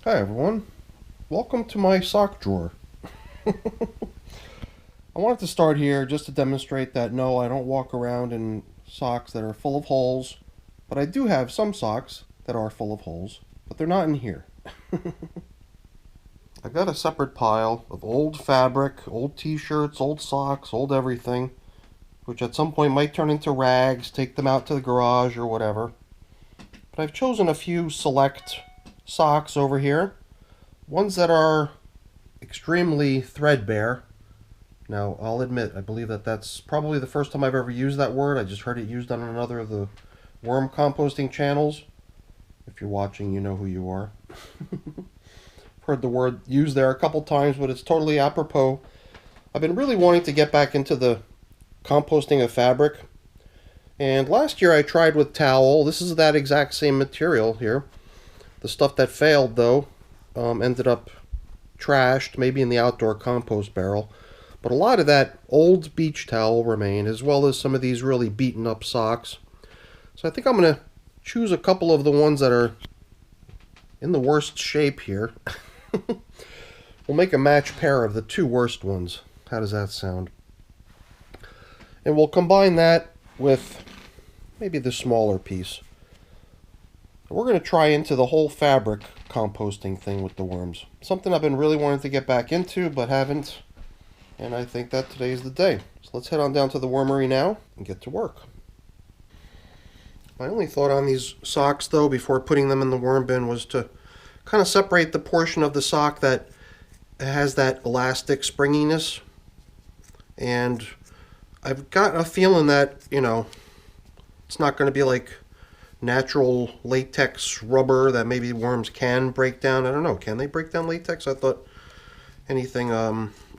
Hi everyone, welcome to my sock drawer. I wanted to start here just to demonstrate that no, I don't walk around in socks that are full of holes, but I do have some socks that are full of holes, but they're not in here. I've got a separate pile of old fabric, old t-shirts, old socks, old everything, which at some point might turn into rags, take them out to the garage or whatever. But I've chosen a few select socks over here, ones that are extremely threadbare. Now, I'll admit, I believe that that's probably the first time I've ever used that word. I just heard it used on another of the worm composting channels. If you're watching, you know who you are. Heard the word used there a couple times, but it's totally apropos. I've been really wanting to get back into the composting of fabric. And last year I tried with towel. This is that exact same material here. The stuff that failed, though, ended up trashed, maybe in the outdoor compost barrel. But a lot of that old beach towel remained, as well as some of these really beaten up socks. So I think I'm going to choose a couple of the ones that are in the worst shape here. We'll make a match pair of the two worst ones. How does that sound? And we'll combine that with maybe the smaller piece. We're going to try into the whole fabric composting thing with the worms. Something I've been really wanting to get back into, but haven't. And I think that today's the day. So let's head on down to the wormery now and get to work. My only thought on these socks, though, before putting them in the worm bin was to kind of separate the portion of the sock that has that elastic springiness. And I've got a feeling that, it's not going to be like natural latex rubber that maybe worms can break down. I don't know. Can they break down latex? I thought anything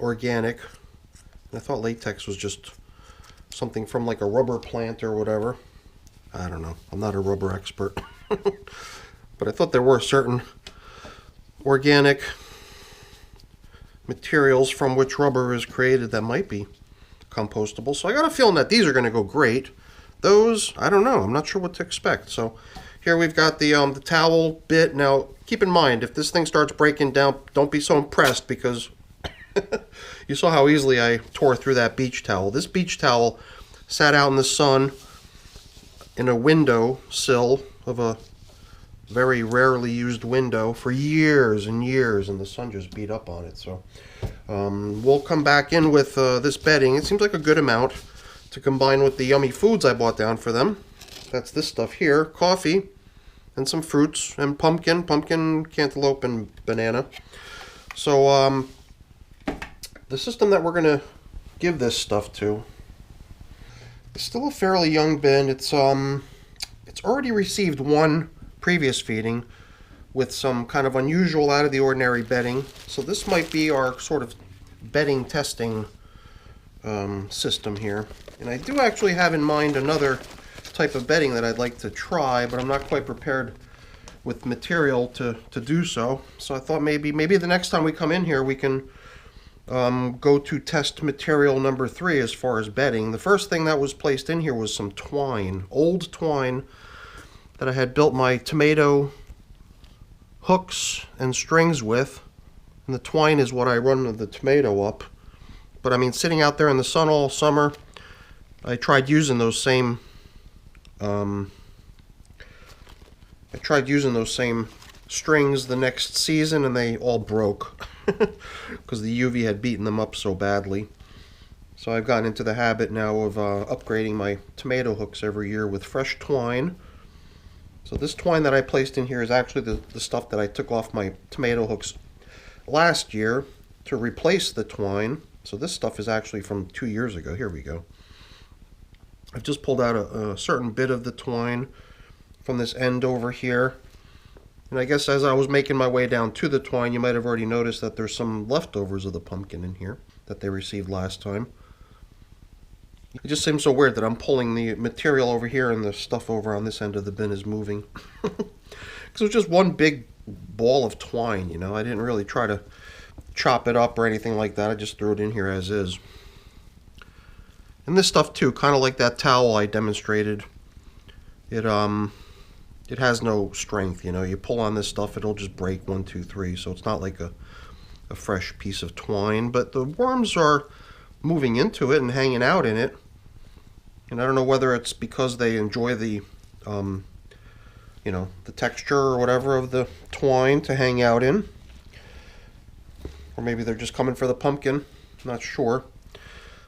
organic. I thought latex was just something from like a rubber plant or whatever. I don't know. I'm not a rubber expert. But I thought there were certain organic materials from which rubber is created that might be compostable. So I got a feeling that these are going to go great. Those, I don't know. I'm not sure what to expect. So here we've got the towel bit. Now, keep in mind, if this thing starts breaking down, don't be so impressed because you saw how easily I tore through that beach towel. This beach towel sat out in the sun in a window sill of a very rarely used window for years and years, and the sun just beat up on it. So we'll come back in with this bedding. It seems like a good amount to combine with the yummy foods I bought down for them. That's this stuff here, coffee, and some fruits, and pumpkin, cantaloupe, and banana. So the system that we're going to give this stuff to is still a fairly young bin. It's already received one previous feeding with some kind of unusual, out of the ordinary bedding. So this might be our sort of bedding testing system here. And I do actually have in mind another type of bedding that I'd like to try, but I'm not quite prepared with material to do so. So I thought maybe the next time we come in here we can go to test material number 3 as far as bedding. The first thing that was placed in here was some twine, old twine that I had built my tomato hooks and strings with. And the twine is what I run the tomato up. But I mean, sitting out there in the sun all summer, I tried using those same strings the next season, and they all broke because the UV had beaten them up so badly. So I've gotten into the habit now of upgrading my tomato hooks every year with fresh twine. So this twine that I placed in here is actually the stuff that I took off my tomato hooks last year to replace the twine. So this stuff is actually from 2 years ago. Here we go. I've just pulled out a certain bit of the twine from this end over here. And I guess as I was making my way down to the twine, you might have already noticed that there's some leftovers of the pumpkin in here that they received last time. It just seems so weird that I'm pulling the material over here and the stuff over on this end of the bin is moving. Because it was just one big ball of twine, I didn't really try to chop it up or anything like that. I just threw it in here as is. And this stuff too, kind of like that towel I demonstrated. It it has no strength. You know, you pull on this stuff, it'll just break 1, 2, 3. So it's not like a fresh piece of twine, but the worms are moving into it and hanging out in it. And I don't know whether it's because they enjoy the, you know, the texture or whatever of the twine to hang out in. Or maybe they're just coming for the pumpkin. I'm not sure.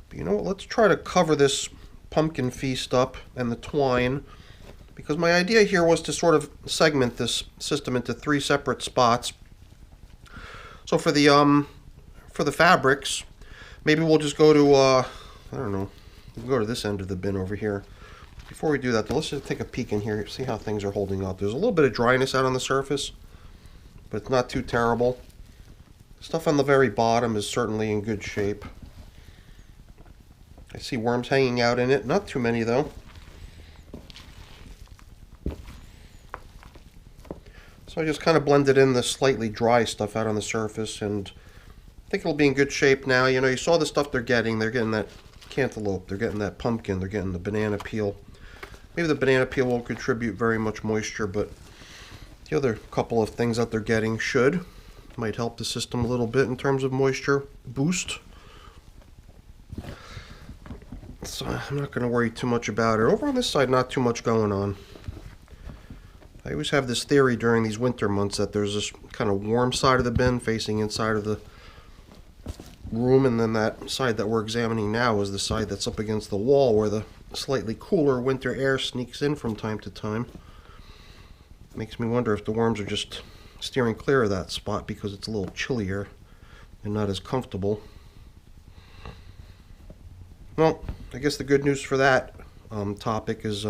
But you know what, let's try to cover this pumpkin feast up and the twine, because my idea here was to sort of segment this system into 3 separate spots. So for the fabrics, maybe we'll just go to I don't know, we'll go to this end of the bin over here. Before we do that, though, let's just take a peek in here, see how things are holding up. There's a little bit of dryness out on the surface, but it's not too terrible. Stuff on the very bottom is certainly in good shape. I see worms hanging out in it, not too many though. So I just kind of blended in the slightly dry stuff out on the surface, and I think it'll be in good shape now. You know, you saw the stuff they're getting. They're getting that cantaloupe, they're getting that pumpkin, they're getting the banana peel. Maybe the banana peel won't contribute very much moisture, but the other couple of things that they're getting might help the system a little bit in terms of moisture boost. So I'm not going to worry too much about it. Over on this side, not too much going on. I always have this theory during these winter months that there's this kind of warm side of the bin facing inside of the room, and then that side that we're examining now is the side that's up against the wall where the slightly cooler winter air sneaks in from time to time. Makes me wonder if the worms are just steering clear of that spot because it's a little chillier and not as comfortable. Well, I guess the good news for that topic is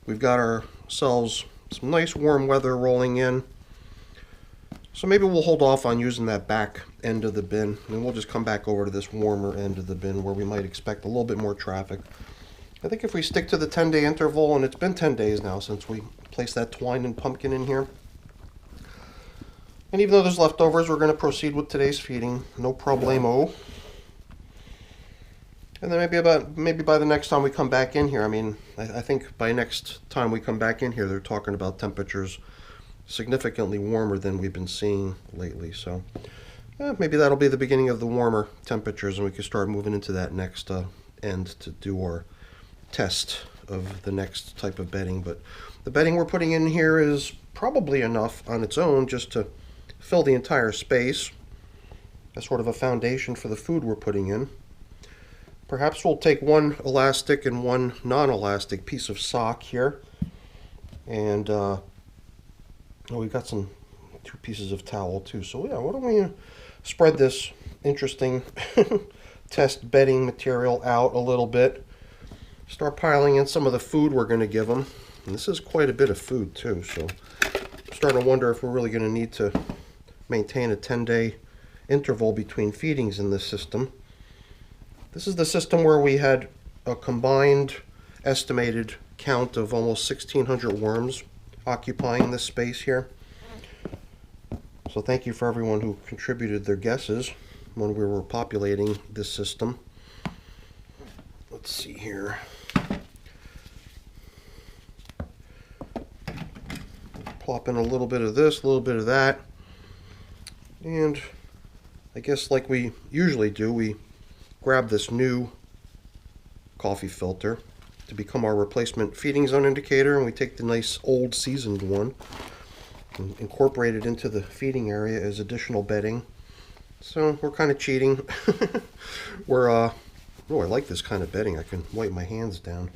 we've got ourselves some nice warm weather rolling in. So maybe we'll hold off on using that back end of the bin, and we'll just come back over to this warmer end of the bin where we might expect a little bit more traffic. I think if we stick to the 10-day interval, and it's been 10 days now since we placed that twine and pumpkin in here. And even though there's leftovers, we're going to proceed with today's feeding, no problemo. And then maybe by the next time we come back in here, I mean, I think by next time we come back in here, they're talking about temperatures significantly warmer than we've been seeing lately. So maybe that'll be the beginning of the warmer temperatures, and we can start moving into that next end to do our test of the next type of bedding. But the bedding we're putting in here is probably enough on its own just to fill the entire space as sort of a foundation for the food we're putting in. Perhaps we'll take one elastic and one non-elastic piece of sock here, and we've got 2 pieces of towel too. So yeah, why don't we spread this interesting test bedding material out a little bit, start piling in some of the food we're going to give them. And this is quite a bit of food too, so I'm starting to wonder if we're really going to need to maintain a 10-day interval between feedings in this system. This is the system where we had a combined estimated count of almost 1,600 worms occupying this space here. So thank you for everyone who contributed their guesses when we were populating this system. Let's see here. Plop in a little bit of this, a little bit of that. And I guess like we usually do, we grab this new coffee filter to become our replacement feeding zone indicator, and we take the nice old seasoned one and incorporate it into the feeding area as additional bedding. So we're kind of cheating. We're oh, I like this kind of bedding. I can wipe my hands down.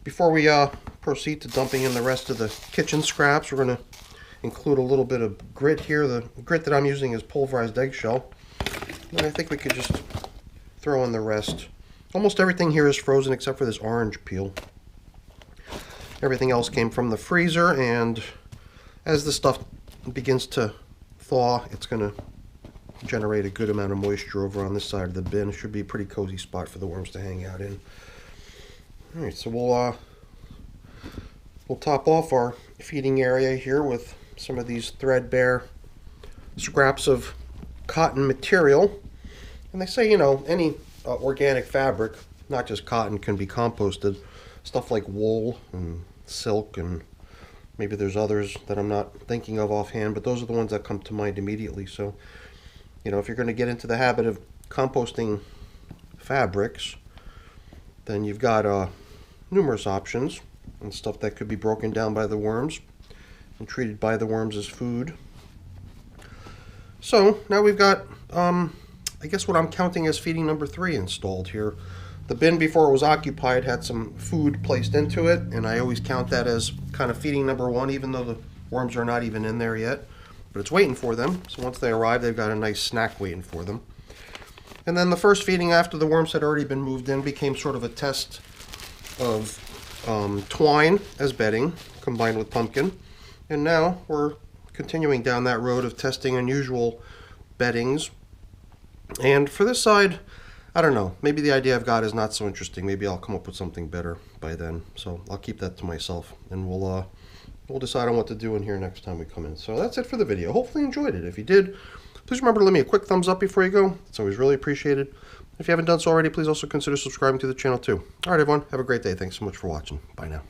Before we proceed to dumping in the rest of the kitchen scraps, we're going to include a little bit of grit here. The grit that I'm using is pulverized eggshell. And I think we could just throw in the rest. Almost everything here is frozen except for this orange peel. Everything else came from the freezer, and as the stuff begins to thaw, it's going to generate a good amount of moisture over on this side of the bin. It should be a pretty cozy spot for the worms to hang out in. Alright, so we'll top off our feeding area here with some of these threadbare scraps of cotton material. And they say, you know, any organic fabric, not just cotton, can be composted. Stuff like wool and silk, and maybe there's others that I'm not thinking of offhand, but those are the ones that come to mind immediately. So, you know, if you're going to get into the habit of composting fabrics, then you've got numerous options and stuff that could be broken down by the worms and treated by the worms as food. So now we've got, I guess what I'm counting as feeding number 3 installed here. The bin before it was occupied had some food placed into it, and I always count that as kind of feeding number 1, even though the worms are not even in there yet. But it's waiting for them, so once they arrive, they've got a nice snack waiting for them. And then the first feeding after the worms had already been moved in became sort of a test of twine as bedding combined with pumpkin. And now we're continuing down that road of testing unusual beddings. And for this side, I don't know, maybe the idea I've got is not so interesting. Maybe I'll come up with something better by then. So I'll keep that to myself, and we'll decide on what to do in here next time we come in. So that's it for the video. Hopefully you enjoyed it. If you did, please remember to leave me a quick thumbs up before you go. It's always really appreciated. If you haven't done so already, please also consider subscribing to the channel too. All right, everyone, have a great day. Thanks so much for watching. Bye now.